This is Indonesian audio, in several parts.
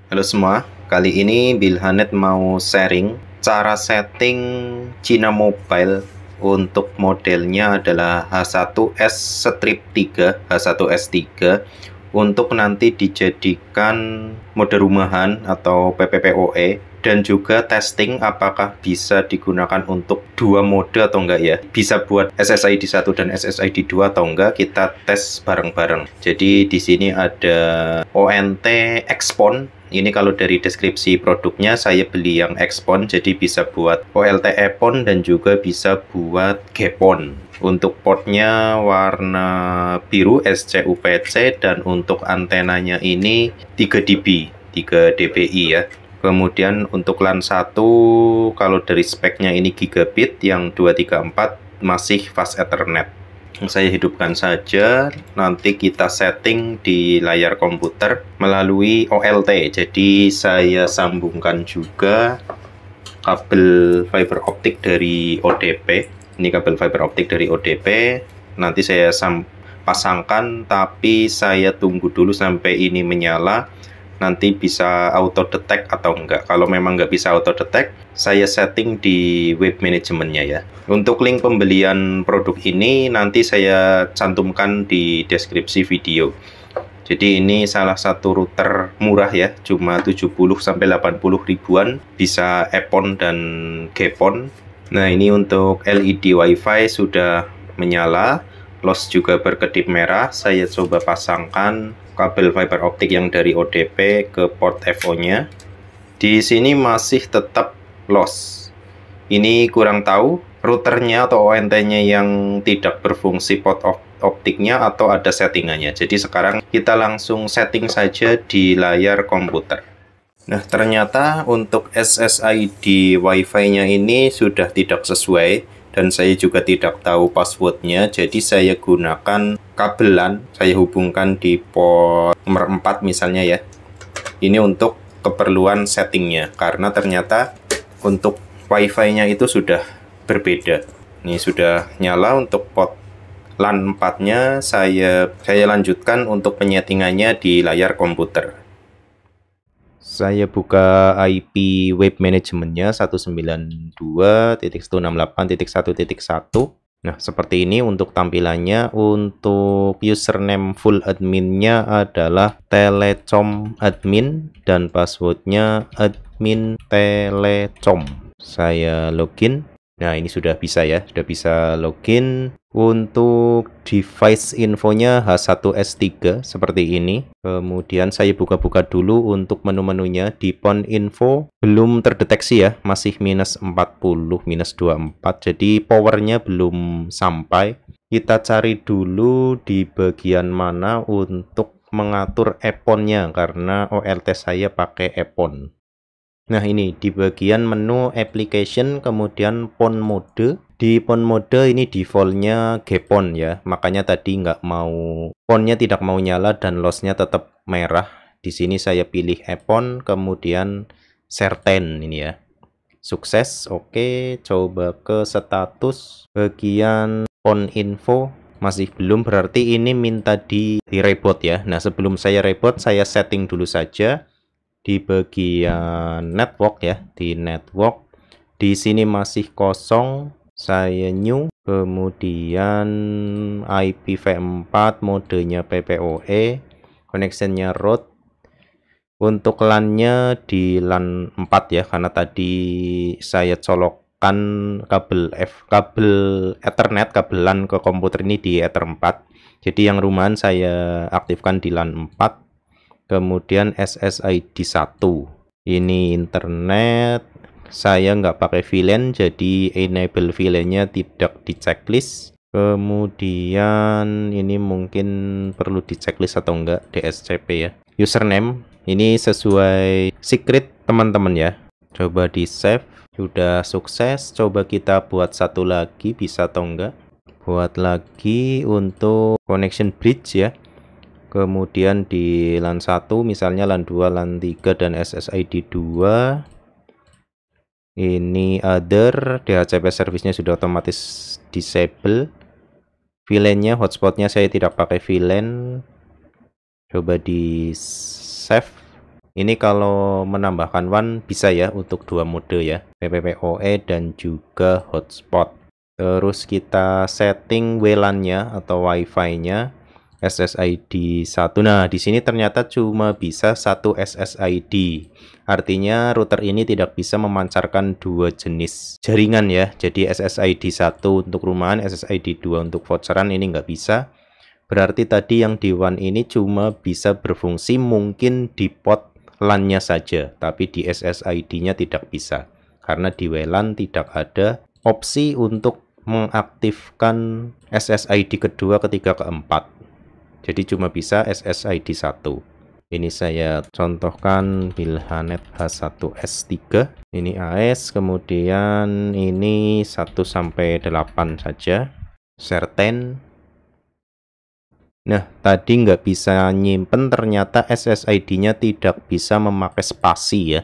Halo semua, kali ini Bilhanet mau sharing cara setting Cina Mobile untuk modelnya adalah H1S Strip 3, H1S3 untuk nanti dijadikan mode rumahan atau PPPoE dan juga testing apakah bisa digunakan untuk dua mode atau enggak ya. Bisa buat SSID 1 dan SSID 2 atau enggak, kita tes bareng-bareng. Jadi di sini ada ONT Expon. Ini kalau dari deskripsi produknya saya beli yang Expon, jadi bisa buat OLT Epon dan juga bisa buat Gepon. Untuk portnya warna biru SCUPC dan untuk antenanya ini 3 dB, 3 dBi ya. Kemudian untuk LAN 1 kalau dari speknya ini gigabit, yang 234 masih fast Ethernet. Saya hidupkan saja, nanti kita setting di layar komputer melalui OLT. Jadi saya sambungkan juga kabel fiber optik dari ODP. Ini kabel fiber optik dari ODP. Nanti saya pasangkan, tapi saya tunggu dulu sampai ini menyala. Nanti bisa auto detect atau enggak. Kalau memang nggak bisa auto detect, saya setting di web manajemennya ya. Untuk link pembelian produk ini nanti saya cantumkan di deskripsi video. Jadi ini salah satu router murah ya, cuma 70-80 ribuan, bisa Epon dan Gepon. Nah, ini untuk LED WiFi sudah menyala, loss juga berkedip merah. Saya coba pasangkan kabel fiber optik yang dari ODP ke port FO-nya. Di sini masih tetap loss. Ini kurang tahu routernya atau ONT-nya yang tidak berfungsi port optiknya atau ada settingannya. Jadi sekarang kita langsung setting saja di layar komputer. Nah, ternyata untuk SSID WiFi-nya ini sudah tidak sesuai dan saya juga tidak tahu passwordnya. Jadi saya gunakan kabelan, saya hubungkan di port nomor 4 misalnya ya. Ini untuk keperluan settingnya, karena ternyata untuk WiFi-nya itu sudah berbeda. Ini sudah nyala untuk port LAN 4-nya. Saya lanjutkan untuk penyetingannya di layar komputer. Saya buka IP web manajemennya 192.168.1.1. Nah, seperti ini untuk tampilannya. Untuk username full adminnya adalah telecom admin dan passwordnya admin telecom. Saya login. Nah, ini sudah bisa ya, sudah bisa login. Untuk device infonya H1S3 seperti ini. Kemudian saya buka-buka dulu untuk menu-menunya. Di PON info belum terdeteksi ya, masih minus 40, minus 24. Jadi powernya belum sampai. Kita cari dulu di bagian mana untuk mengatur Epon-nya, karena OLT saya pakai Epon. Nah, ini di bagian menu application, kemudian PON mode. Di PON mode ini defaultnya Gepon ya, makanya tadi nggak mau, PON-nya tidak mau nyala dan loss-nya tetap merah. Di sini saya pilih Epon, kemudian certain ini ya. Sukses, oke. Coba ke status, bagian PON info masih belum, berarti ini minta di reboot ya. Nah, sebelum saya reboot, saya setting dulu saja di bagian network ya. Di network di sini masih kosong, saya new, kemudian IPv4, modenya PPoE, connectionnya root. Untuk LAN-nya di LAN 4 ya, karena tadi saya colokkan kabel Ethernet, kabel LAN ke komputer ini di Ether 4. Jadi yang rumahan saya aktifkan di LAN 4. Kemudian SSID 1. Ini internet. Saya nggak pakai VLAN, jadi enable VLAN-nya tidak di checklist. Kemudian ini mungkin perlu di checklist atau enggak, DSCP ya. Username ini sesuai secret teman-teman ya. Coba di save. Sudah sukses. Coba kita buat satu lagi, bisa atau enggak. Buat lagi untuk connection bridge ya. Kemudian di LAN 1 misalnya, LAN 2, LAN 3 dan SSID 2. Ini other, DHCP service-nya sudah otomatis disable. VLAN-nya, hotspotnya saya tidak pakai VLAN. Coba di save. Ini kalau menambahkan WAN bisa ya untuk 2 mode ya, PPPoE dan juga hotspot. Terus kita setting WLAN-nya atau Wi-Fi-nya SSID 1. Nah, di sini ternyata cuma bisa 1 SSID. Artinya router ini tidak bisa memancarkan 2 jenis jaringan ya. Jadi SSID 1 untuk rumahan, SSID 2 untuk voucheran ini nggak bisa. Berarti tadi yang di WAN ini cuma bisa berfungsi mungkin di port LAN-nya saja, tapi di SSID-nya tidak bisa. Karena di WLAN tidak ada opsi untuk mengaktifkan SSID kedua, ketiga, keempat. Jadi cuma bisa SSID 1. Ini saya contohkan Bilhanet H1S3. Ini AS, kemudian ini 1 sampai 8 saja. Certain. Nah, tadi nggak bisa nyimpen, ternyata SSID-nya tidak bisa memakai spasi ya.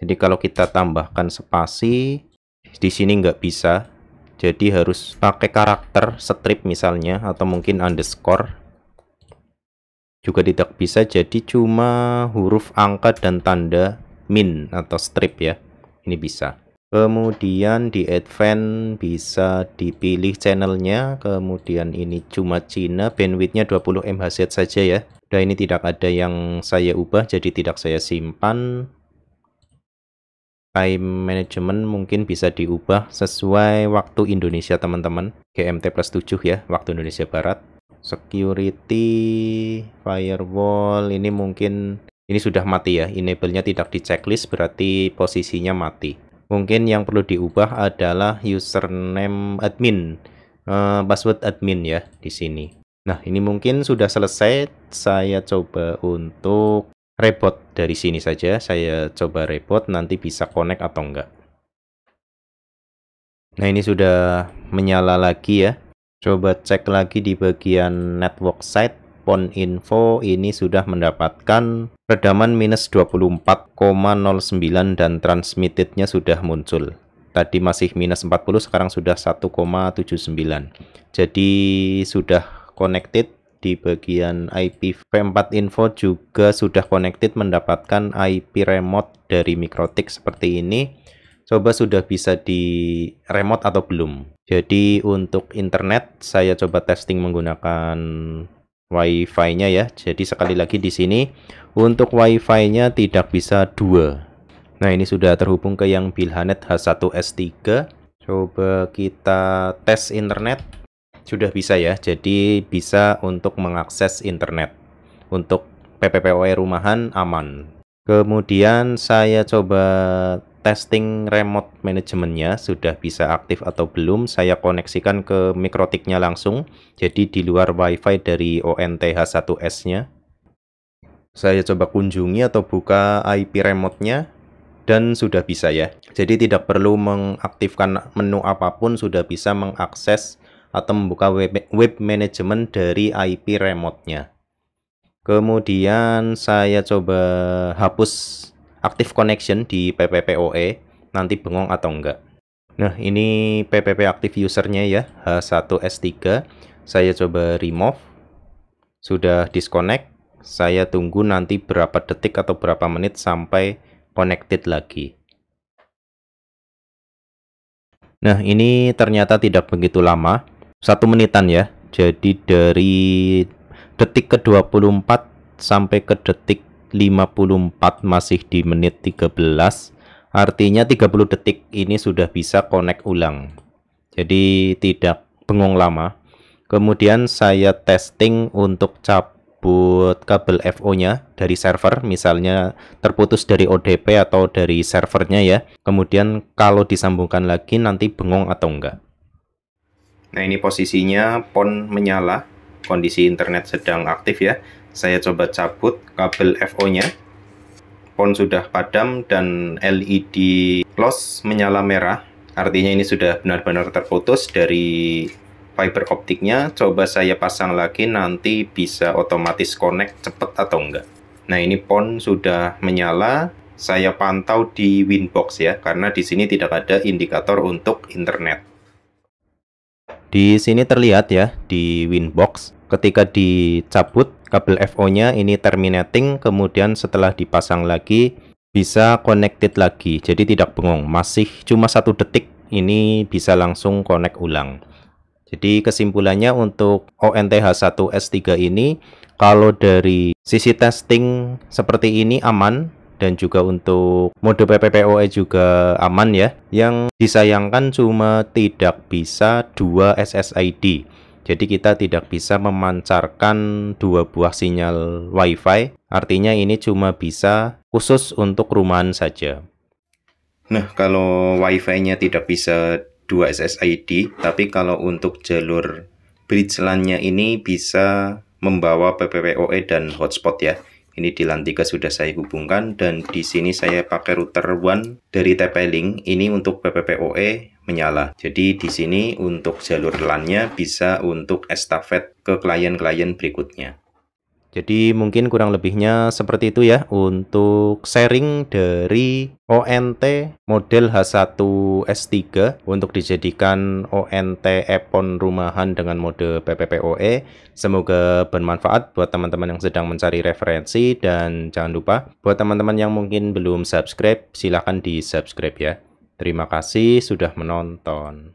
Jadi kalau kita tambahkan spasi, di sini nggak bisa. Jadi harus pakai karakter strip misalnya, atau mungkin underscore. Juga tidak bisa, jadi cuma huruf, angka, dan tanda min atau strip ya. Ini bisa. Kemudian di advance bisa dipilih channelnya. Kemudian ini cuma Cina, bandwidthnya 20 MHz saja ya. Dan ini tidak ada yang saya ubah, jadi tidak saya simpan. Time management mungkin bisa diubah sesuai waktu Indonesia teman-teman. GMT plus 7 ya, waktu Indonesia Barat. Security, firewall, ini mungkin ini sudah mati ya, enable-nya tidak di checklist, berarti posisinya mati. Mungkin yang perlu diubah adalah username admin, password admin ya di sini. Nah, ini mungkin sudah selesai. Saya coba untuk reboot dari sini saja. Saya coba reboot, nanti bisa connect atau enggak. Nah, ini sudah menyala lagi ya. Coba cek lagi di bagian network site, PON info ini sudah mendapatkan redaman minus 24,09 dan transmittednya sudah muncul. Tadi masih minus 40, sekarang sudah 1,79. Jadi sudah connected. Di bagian IPv4 info juga sudah connected, mendapatkan IP remote dari MikroTik seperti ini. Coba sudah bisa di remote atau belum. Jadi untuk internet saya coba testing menggunakan Wi-Fi-nya ya. Jadi sekali lagi di sini untuk Wi-Fi-nya tidak bisa 2. Nah, ini sudah terhubung ke yang Bilhanet H1S3. Coba kita tes internet. Sudah bisa ya. Jadi bisa untuk mengakses internet. Untuk PPPoE rumahan aman. Kemudian saya coba testing remote manajemennya sudah bisa aktif atau belum. Saya koneksikan ke MikroTik-nya langsung, jadi di luar WiFi dari ONT H1S-nya. Saya coba kunjungi atau buka IP remote-nya dan sudah bisa ya. Jadi tidak perlu mengaktifkan menu apapun, sudah bisa mengakses atau membuka web management dari IP remote-nya. Kemudian saya coba hapus active connection di PPPoE, nanti bengong atau enggak. Nah, ini PPP active usernya ya, H1S3. Saya coba remove. Sudah disconnect. Saya tunggu nanti berapa detik atau berapa menit sampai connected lagi. Nah, ini ternyata tidak begitu lama. 1 menitan ya. Jadi dari detik ke 24 sampai ke detik 54 masih di menit 13, artinya 30 detik ini sudah bisa connect ulang, jadi tidak bengong lama. Kemudian saya testing untuk cabut kabel FO nya dari server, misalnya terputus dari ODP atau dari servernya ya. Kemudian kalau disambungkan lagi nanti bengong atau enggak. Nah, ini posisinya PON menyala, kondisi internet sedang aktif ya. Saya coba cabut kabel FO-nya. PON sudah padam dan LED close menyala merah. Artinya ini sudah benar-benar terputus dari fiber optiknya. Coba saya pasang lagi, nanti bisa otomatis connect cepat atau enggak. Nah, ini PON sudah menyala. Saya pantau di Winbox ya, karena di sini tidak ada indikator untuk internet. Di sini terlihat ya di Winbox, ketika dicabut kabel FO-nya ini terminating, kemudian setelah dipasang lagi bisa connected lagi, jadi tidak bengong, masih cuma 1 detik ini bisa langsung connect ulang. Jadi kesimpulannya untuk ONT H1S3 ini kalau dari sisi testing seperti ini aman, dan juga untuk mode PPPoE juga aman ya. Yang disayangkan cuma tidak bisa 2 SSID. Jadi kita tidak bisa memancarkan 2 buah sinyal WiFi, artinya ini cuma bisa khusus untuk rumahan saja. Nah, kalau WiFi-nya tidak bisa 2 SSID, tapi kalau untuk jalur bridge LAN-nya ini bisa membawa PPPoE dan hotspot ya. Ini di LAN 3 sudah saya hubungkan, dan di sini saya pakai router WAN dari TP-Link. Ini untuk PPPoE menyala. Jadi di sini untuk jalur LAN-nya bisa untuk estafet ke klien-klien berikutnya. Jadi mungkin kurang lebihnya seperti itu ya untuk sharing dari ONT model H1S3 untuk dijadikan ONT EPON rumahan dengan mode PPPoE. Semoga bermanfaat buat teman-teman yang sedang mencari referensi, dan jangan lupa buat teman-teman yang mungkin belum subscribe, silahkan di subscribe ya. Terima kasih sudah menonton.